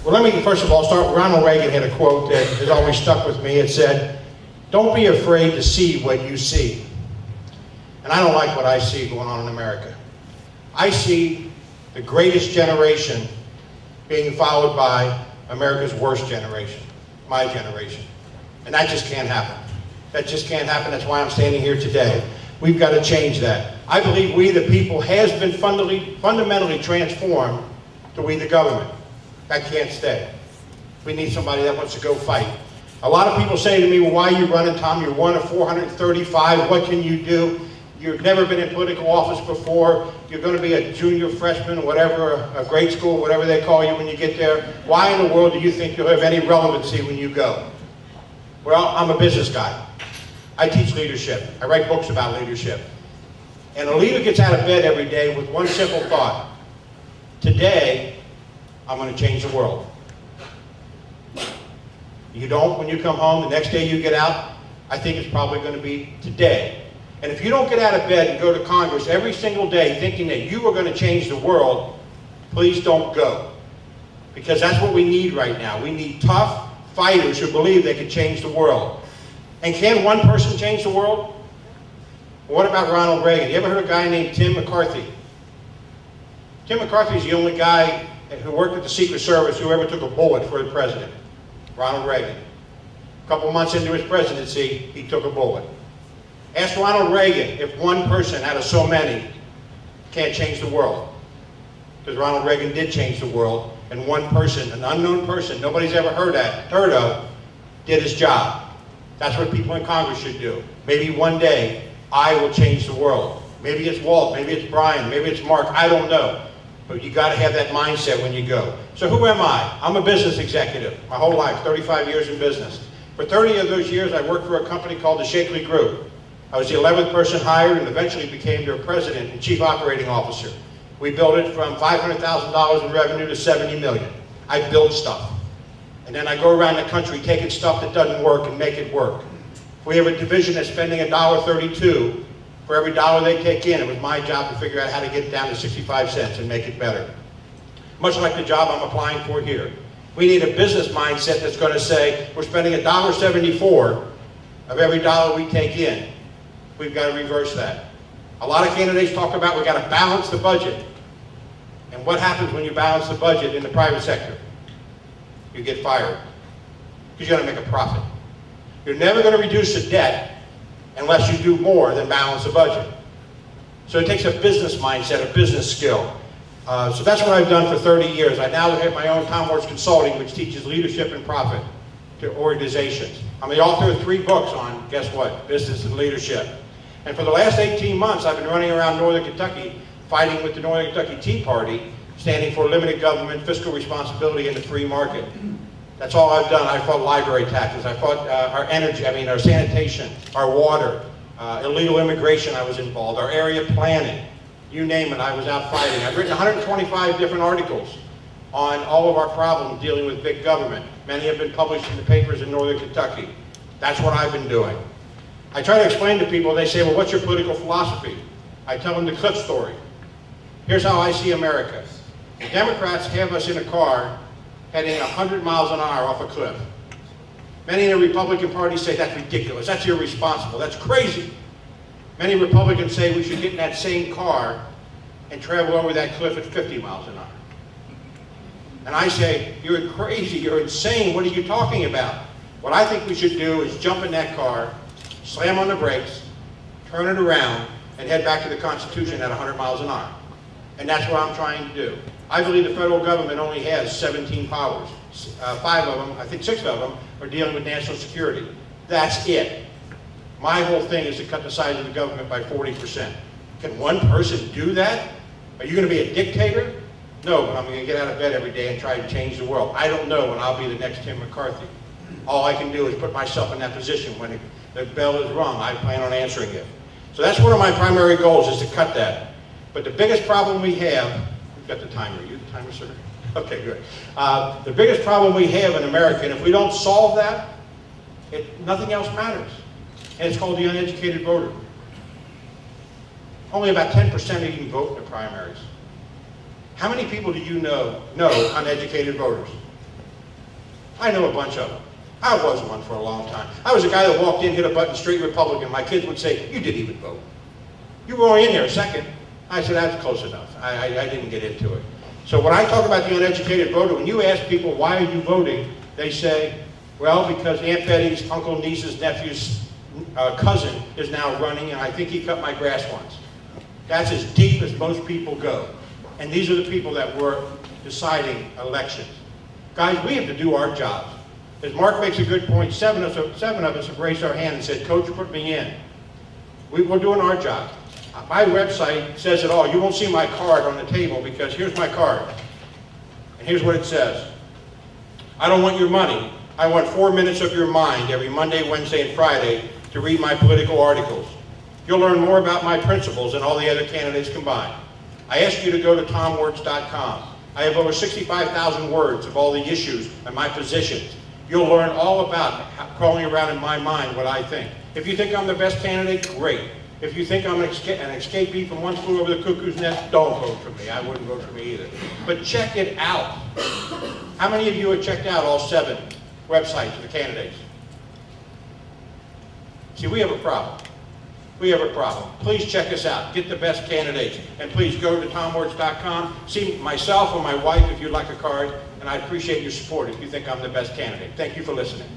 Well, let me first of all start. Ronald Reagan had a quote that has always stuck with me. It said, "Don't be afraid to see what you see." And I don't like what I see going on in America. I see the greatest generation being followed by America's worst generation, my generation. And that just can't happen. That just can't happen. That's why I'm standing here today. We've got to change that. I believe we the people has been fundamentally transformed to we the government. That can't stay. We need somebody that wants to go fight. A lot of people say to me, well, why are you running, Tom? You're one of 435. What can you do? You've never been in political office before. You're going to be a junior freshman, whatever, a grade school, whatever they call you when you get there. Why in the world do you think you'll have any relevancy when you go? Well, I'm a business guy. I teach leadership. I write books about leadership. And a leader gets out of bed every day with one simple thought. Today, I'm going to change the world. You don't when you come home. The next day you get out, I think it's probably going to be today. And if you don't get out of bed and go to Congress every single day thinking that you are going to change the world, please don't go. Because that's what we need right now. We need tough fighters who believe they can change the world. And can one person change the world? What about Ronald Reagan? You ever heard of a guy named Tim McCarthy? Tim McCarthy is the only guy who worked at the Secret Service who ever took a bullet for the president. Ronald Reagan. A couple months into his presidency, he took a bullet. Ask Ronald Reagan if one person out of so many can't change the world. Because Ronald Reagan did change the world, and one person, an unknown person, nobody's ever heard of, did his job. That's what people in Congress should do. Maybe one day, I will change the world. Maybe it's Walt, maybe it's Brian, maybe it's Mark, I don't know. But you got to have that mindset when you go. So who am I? I'm a business executive. My whole life, 35 years in business. For 30 of those years, I worked for a company called the Shakely Group. I was the 11th person hired and eventually became their president and chief operating officer. We built it from $500,000 in revenue to $70 million. I build stuff. And then I go around the country taking stuff that doesn't work and make it work. If we have a division that's spending $1.32 for every dollar they take in, it was my job to figure out how to get it down to 65 cents and make it better. Much like the job I'm applying for here. We need a business mindset that's going to say, we're spending $1.74 of every dollar we take in. We've got to reverse that. A lot of candidates talk about we've got to balance the budget. And what happens when you balance the budget in the private sector? You get fired. Because you got to make a profit. You're never going to reduce the debt unless you do more than balance the budget. So it takes a business mindset, a business skill. So that's what I've done for 30 years. I now have my own Tom Wurtz Consulting, which teaches leadership and profit to organizations. I'm the author of 3 books on, guess what, business and leadership. And for the last 18 months, I've been running around Northern Kentucky, fighting with the Northern Kentucky Tea Party, standing for limited government, fiscal responsibility, and the free market. That's all I've done. I fought library taxes. I fought our energy, our sanitation, our water, illegal immigration I was involved, our area planning. You name it, I was out fighting. I've written 125 different articles on all of our problems dealing with big government. Many have been published in the papers in Northern Kentucky. That's what I've been doing. I try to explain to people, they say, well, what's your political philosophy? I tell them the cliff story. Here's how I see America. The Democrats have us in a car heading 100 miles an hour off a cliff. Many in the Republican Party say that's ridiculous, that's irresponsible, that's crazy. Many Republicans say we should get in that same car and travel over that cliff at 50 miles an hour. And I say, you're crazy, you're insane, what are you talking about? What I think we should do is jump in that car, slam on the brakes, turn it around, and head back to the Constitution at 100 miles an hour. And that's what I'm trying to do. I believe the federal government only has 17 powers. 5 of them, I think 6 of them, are dealing with national security. That's it. My whole thing is to cut the size of the government by 40%. Can one person do that? Are you going to be a dictator? No, but I'm going to get out of bed every day and try to change the world. I don't know when I'll be the next Tim McCarthy. All I can do is put myself in that position. When the bell is rung, I plan on answering it. So that's one of my primary goals, is to cut that. But the biggest problem we have, we've got the timer. Are you the timer, sir? Okay, good. The biggest problem we have in America, and if we don't solve that, nothing else matters. And it's called the uneducated voter. Only about 10% even vote in the primaries. How many people do you know uneducated voters? I know a bunch of them. I was one for a long time. I was a guy that walked in, hit a button, straight Republican. My kids would say, you didn't even vote. You were only in there a second. I said, that's close enough. I didn't get into it. So when I talk about the uneducated voter, when you ask people, why are you voting? They say, well, because Aunt Betty's uncle, niece's, nephew's cousin is now running, and I think he cut my grass once. That's as deep as most people go. And these are the people that were deciding elections. Guys, we have to do our jobs. As Mark makes a good point, seven of us have raised our hand and said, Coach, put me in. We're doing our job. My website says it all. You won't see my card on the table because here's my card. And here's what it says. I don't want your money. I want 4 minutes of your mind every Monday, Wednesday, and Friday to read my political articles. You'll learn more about my principles than all the other candidates combined. I ask you to go to tomwurtz.com. I have over 65,000 words of all the issues and my positions. You'll learn all about crawling around in my mind what I think. If you think I'm the best candidate, great. If you think I'm an escapee from One Flew Over the Cuckoo's Nest, don't vote for me. I wouldn't vote for me either. But check it out. How many of you have checked out all 7 websites of the candidates? See, we have a problem. We have a problem. Please check us out. Get the best candidates. And please go to tomwurtz.com. See myself or my wife if you'd like a card. And I appreciate your support if you think I'm the best candidate. Thank you for listening.